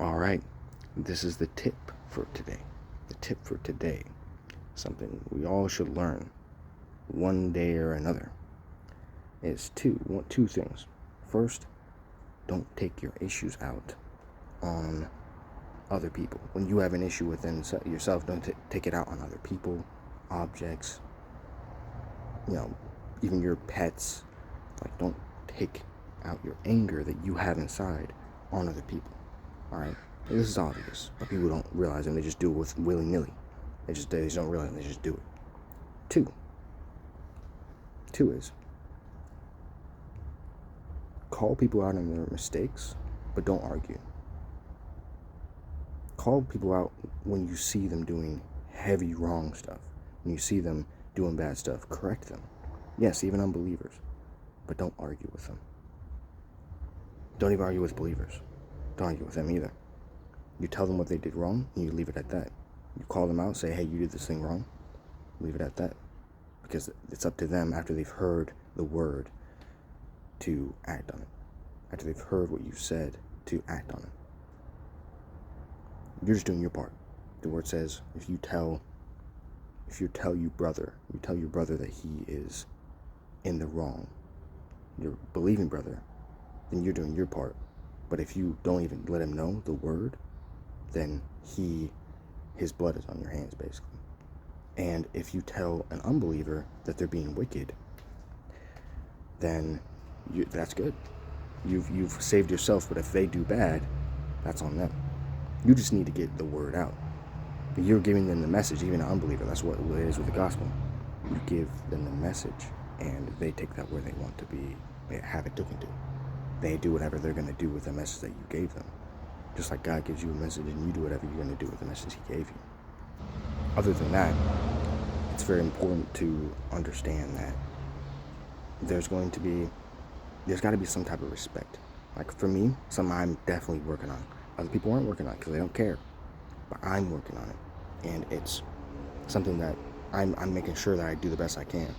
All right, this is the tip for today. The tip for today, something we all should learn one day or another, is two things. First, don't take your issues out on other people. When you have an issue within yourself, don't take it out on other people, objects, even your pets. Like, don't take out your anger that you have inside on other people. All right, this is obvious, but people don't realize it, and they just do it with willy-nilly. They just don't realize it, they just do it. Two is call people out on their mistakes, but don't argue. Call people out when you see them doing heavy wrong stuff. When you see them doing bad stuff, correct them. Yes, even unbelievers, but don't argue with them. Don't even argue with believers. Don't argue with them either. You tell them what they did wrong, and you leave it at that. You call them out, say, hey, you did this thing wrong. Leave it at that. Because it's up to them, after they've heard the word, to act on it. After they've heard what you said, to act on it. You're just doing your part. The word says, if you tell your brother that he is in the wrong, your believing brother, then you're doing your part. But if you don't even let him know the word, then his blood is on your hands, basically. And if you tell an unbeliever that they're being wicked, then that's good. You've saved yourself, but if they do bad, that's on them. You just need to get the word out. But you're giving them the message, even an unbeliever. That's what it is with the gospel. You give them the message, and they take that where they want to be, they have it taken to. They do whatever they're going to do with the message that you gave them. Just like God gives you a message, and you do whatever you're going to do with the message he gave you. Other than that, it's very important to understand that there's got to be some type of respect. Like for me, something I'm definitely working on. Other people aren't working on it because they don't care. But I'm working on it. And it's something that I'm making sure that I do the best I can.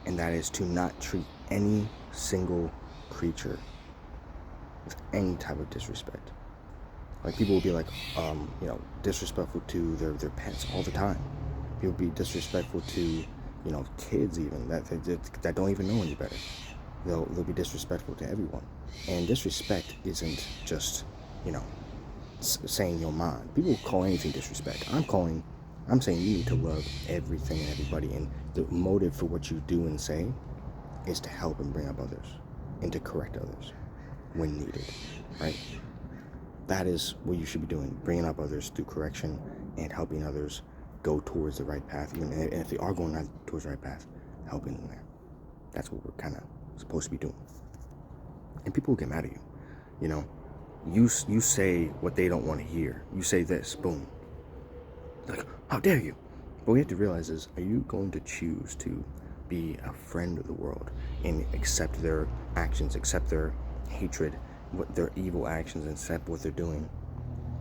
And that is to not treat any single creature with any type of disrespect. Like people will be like, disrespectful to their pets all the time. People be disrespectful to, kids even that don't even know any better. They'll be disrespectful to everyone. And disrespect isn't just, saying your mind. People call anything disrespect. I'm saying you need to love everything and everybody, and the motive for what you do and say is to help and bring up others and to correct others when needed, right? That is what you should be doing, bringing up others through correction and helping others go towards the right path. And if they are going towards the right path, helping them there. That's what we're kind of supposed to be doing. And people will get mad at you. You say what they don't want to hear. You say this, boom. Like, how dare you? What we have to realize is, are you going to choose to be a friend of the world and accept their actions, accept their hatred, what their evil actions, and accept what they're doing?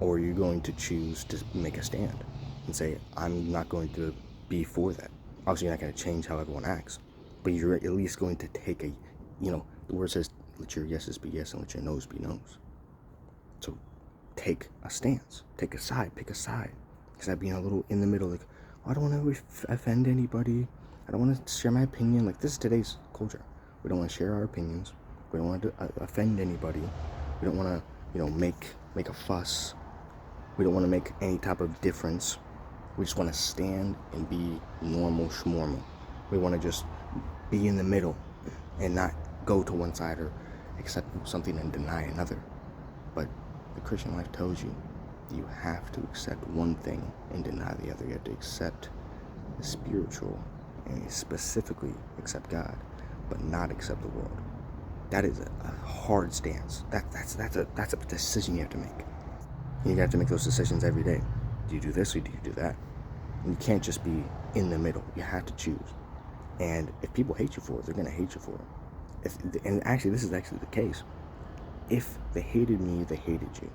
Or are you going to choose to make a stand and say, I'm not going to be for that? Obviously, you're not going to change how everyone acts, but you're at least going to take the word says, let your yeses be yes and let your no's be no's. So take a stance, take a side, pick a side. Instead of being a little in the middle, like, I don't want to offend anybody. I don't want to share my opinion. Like, this is today's culture. We don't want to share our opinions. We don't want to offend anybody. We don't want to, make a fuss. We don't want to make any type of difference. We just want to stand and be normal schmormal. We want to just be in the middle and not go to one side or accept something and deny another. But the Christian life tells you have to accept one thing and deny the other. You have to accept the spiritual and specifically accept God, but not accept the world. That is a hard stance. That's a decision you have to make. And you have to make those decisions every day. Do you do this or do you do that? And you can't just be in the middle. You have to choose. And if people hate you for it, they're going to hate you for it. And actually, this is actually the case. If they hated me, they hated you.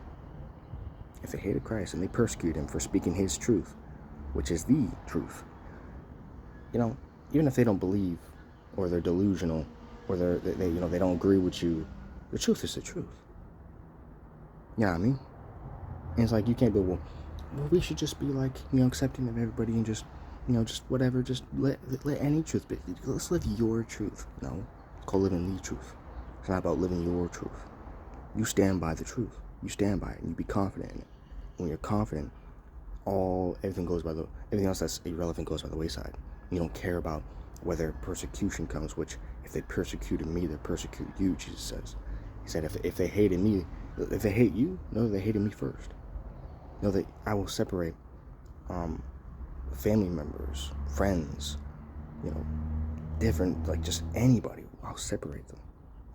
If they hated Christ and they persecuted him for speaking his truth, which is the truth, even if they don't believe, or they're delusional, or they don't agree with you, the truth is the truth. You know what I mean? And it's like, you can't be, well, we should just be like, accepting of everybody and just, just whatever, just let any truth be. Let's live your truth. No, it's called living the truth. It's not about living your truth. You stand by the truth. You stand by it and you be confident in it. When you're confident, everything else that's irrelevant goes by the wayside. You don't care about whether persecution comes, which if they persecuted me, they persecute you, Jesus says. He said, if they hated me, if they hate you, know that they hated me first. Know that I will separate family members, friends, different, like just anybody. I'll separate them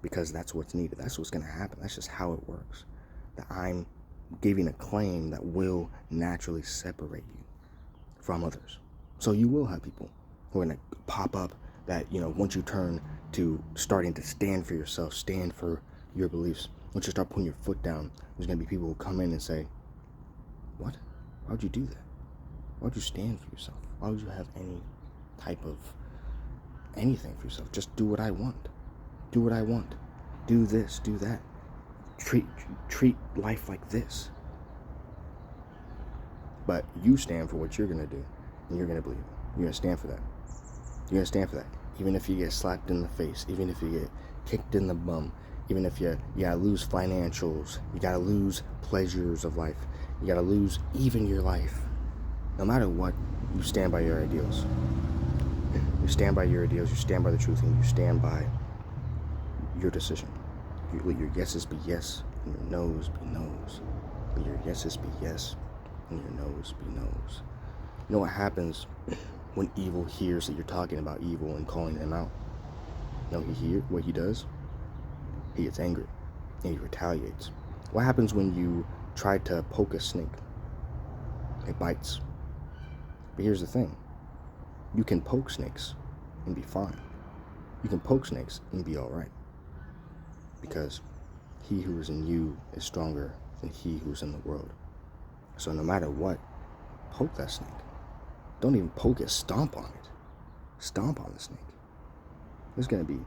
because that's what's needed. That's what's going to happen. That's just how it works. That I'm giving a claim that will naturally separate you from others. So you will have people who are going to pop up that, once you turn to starting to stand for yourself, stand for your beliefs, once you start putting your foot down, there's going to be people who come in and say, what? Why would you do that? Why would you stand for yourself? Why would you have any type of anything for yourself? Just do what I want. Do what I want. Do this, do that. Treat life like this. But you stand for what you're going to do, and you're going to believe it. You're going to stand for that. You're going to stand for that. Even if you get slapped in the face, even if you get kicked in the bum, even if you gotta lose financials, you gotta lose pleasures of life, you gotta lose even your life. No matter what, you stand by your ideals. You stand by your ideals, you stand by the truth, and you stand by your decision. Let your yeses be yes, and your noes be noes. Let your yeses be yes, and your noes be noes. You know what happens when evil hears that you're talking about evil and calling them out? What he does? He gets angry, and he retaliates. What happens when you try to poke a snake? It bites. But here's the thing. You can poke snakes and be fine. You can poke snakes and be all right. Because he who is in you is stronger than he who's in the world. So no matter what, poke that snake. Don't even poke it, stomp on it. Stomp on the snake. There's going to be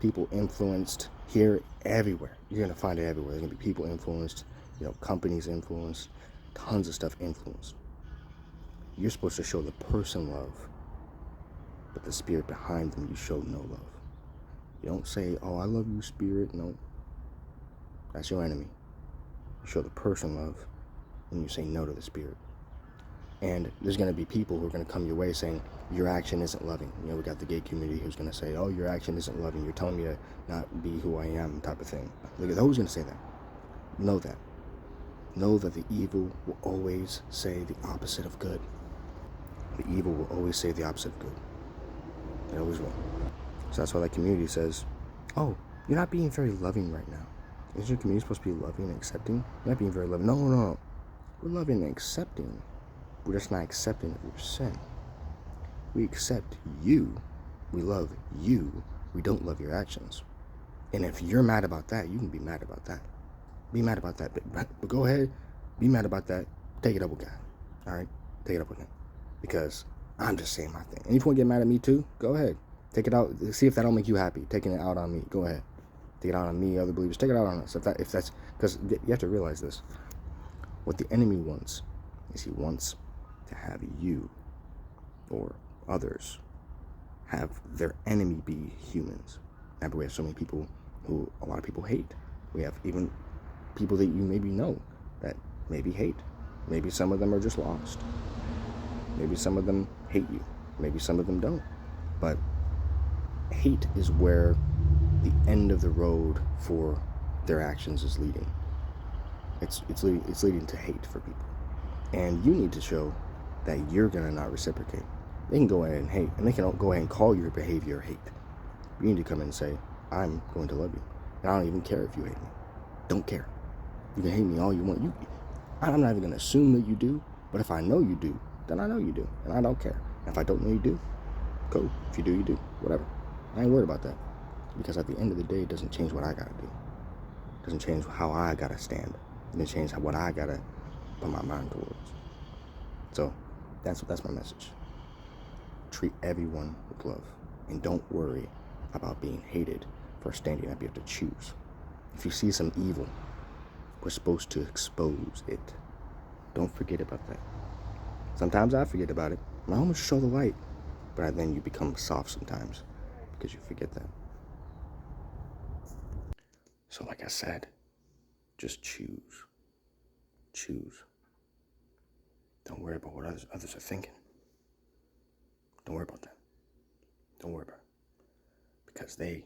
people influenced here, everywhere. You're going to find it everywhere. There's going to be people influenced, companies influenced, tons of stuff influenced. You're supposed to show the person love, but the spirit behind them, you show no love. You don't say, oh, I love you, spirit. No, that's your enemy. You show the person love, and you say no to the spirit. And there's going to be people who are going to come your way saying, your action isn't loving. We got the gay community who's going to say, oh, your action isn't loving. You're telling me to not be who I am, type of thing. Look at who's going to say that. Know that. Know that the evil will always say the opposite of good. The evil will always say the opposite of good. It always will. So that's why that community says, oh, you're not being very loving right now. Isn't your community supposed to be loving and accepting? You're not being very loving. No. We're loving and accepting. We're just not accepting of your sin. We accept you. We love you. We don't love your actions. And if you're mad about that, you can be mad about that. Be mad about that. But go ahead. Be mad about that. Take it up with God. All right? Take it up with him. Because I'm just saying my thing. And if you want to get mad at me too, go ahead. Take it out. See if that'll make you happy. Taking it out on me. Go ahead. Take it out on me, other believers. Take it out on us. If that's... Because you have to realize this. What the enemy wants is he wants to have you or others have their enemy be humans. And we have so many people who a lot of people hate. We have even people that you maybe know that maybe hate. Maybe some of them are just lost. Maybe some of them hate you. Maybe some of them don't. But hate is where the end of the road for their actions is leading. It's leading to hate for people. And you need to show that you're going to not reciprocate. They can go ahead and hate, and they can go ahead and call your behavior hate. You need to come in and say, I'm going to love you. And I don't even care if you hate me. Don't care. You can hate me all you want. I'm not even going to assume that you do, but if I know you do, then I know you do, and I don't care. And if I don't know you do, go. If you do, you do. Whatever. I ain't worried about that. Because at the end of the day, it doesn't change what I got to do. It doesn't change how I got to stand. It doesn't change what I got to put my mind towards. So that's my message. Treat everyone with love. And don't worry about being hated for standing up. You have to choose. If you see some evil, we're supposed to expose it. Don't forget about that. Sometimes I forget about it. My home is show the light, but then you become soft sometimes because you forget that. So like I said, just choose. Choose. Don't worry about what others are thinking. Don't worry about that. Don't worry about it. Because they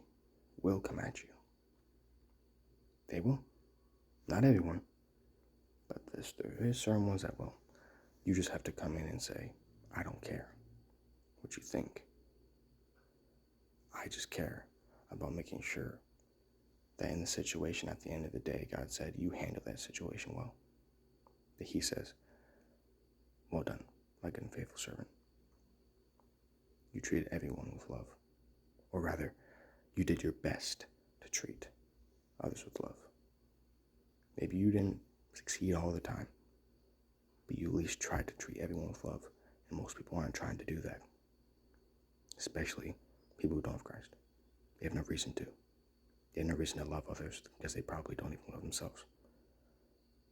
will come at you. They will. Not everyone. But there's certain ones that will. You just have to come in and say, I don't care what you think. I just care about making sure that in the situation at the end of the day, God said, you handle that situation well. That he says, well done, my good and faithful servant. You treated everyone with love. Or rather, you did your best to treat others with love. Maybe you didn't succeed all the time, but you at least tried to treat everyone with love. And most people aren't trying to do that. Especially people who don't have Christ. They have no reason to. They have no reason to love others because they probably don't even love themselves.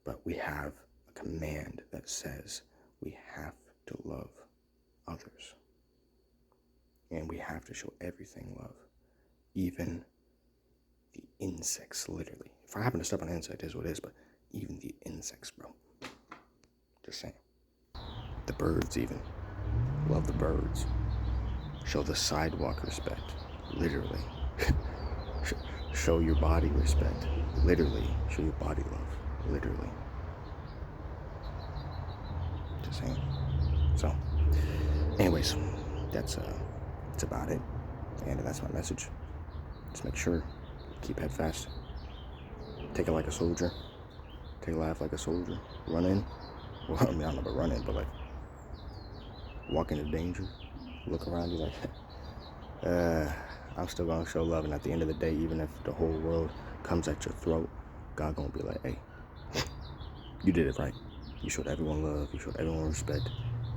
But we have a command that says we have to love others. And we have to show everything love. Even the insects, literally. If I happen to step on an insect, it is what it is, but even the insects, bro. Just saying. The birds, even. Love the birds. Show the sidewalk respect. Literally. Show your body respect. Literally. Show your body love. Literally. Just saying. So, anyways, that's about it. And that's my message. Just make sure, keep head fast. Take it like a soldier. Take life like a soldier. Run in. Well, I mean, I don't know about run in, but like, walk into danger. Look around you like, I'm still gonna show love. And at the end of the day, even if the whole world comes at your throat, God gonna be like, hey, you did it right. You showed everyone love. You showed everyone respect.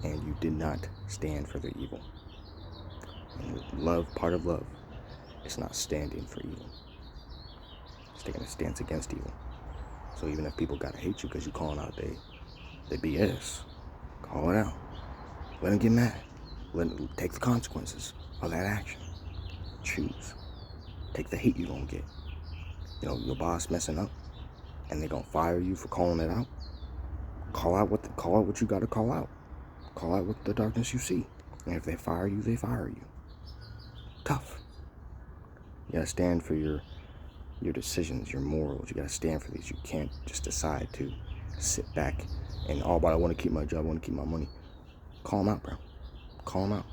And you did not stand for their evil. And love, part of love, is not standing for evil. It's taking a stance against evil. So even if people gotta hate you because you're calling out they BS, call it out. Let them get mad. Let them take the consequences of that action. Choose. Take the hate you're gonna get. You know, your boss messing up, and they're gonna fire you for calling it out. Call out what you gotta call out. Call out what the darkness you see. And if they fire you, they fire you. Tough. You gotta stand for your decisions, your morals. You gotta stand for these. You can't just decide to sit back and, oh, but I want to keep my job, I want to keep my money. Call them out, bro. Call them out.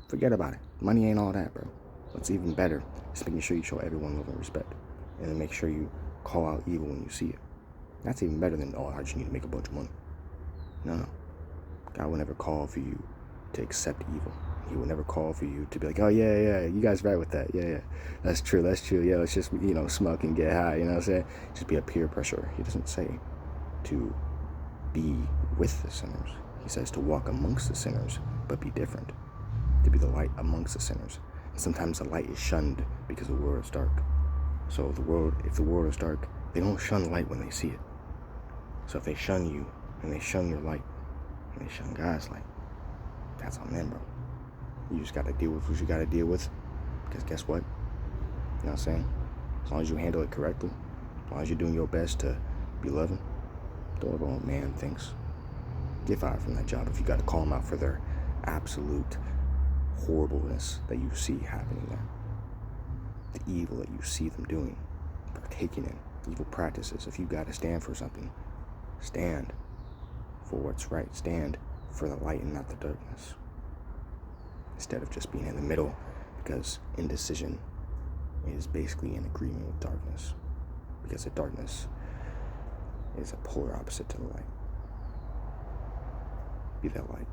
Forget about it. Money ain't all that, bro. What's even better is making sure you show everyone love and respect. And then make sure you call out evil when you see it. That's even better than, oh, I just need to make a bunch of money. No. God will never call for you to accept evil. He will never call for you to be like, oh, yeah, you guys right with that. Yeah, that's true. Yeah, let's just, smoke and get high, you know what I'm saying? Just be a peer pressure. He doesn't say to be with the sinners. He says to walk amongst the sinners, but be different. To be the light amongst the sinners. And sometimes the light is shunned because the world is dark. So if the world is dark, they don't shun light when they see it. So if they shun you, and they shun your light, and they shun God's light, that's on them, bro. You just got to deal with what you got to deal with. Because guess what? You know what I'm saying? As long as you handle it correctly, as long as you're doing your best to be loving, don't worry about what man thinks. Get fired from that job if you got to call them out for their absolute horribleness that you see happening there. The evil that you see them doing, partaking in, evil practices. If you got to stand for something, stand for what's right. Stand for the light and not the darkness. Instead of just being in the middle, because indecision is basically in agreement with darkness. Because the darkness is a polar opposite to the light. Be that light.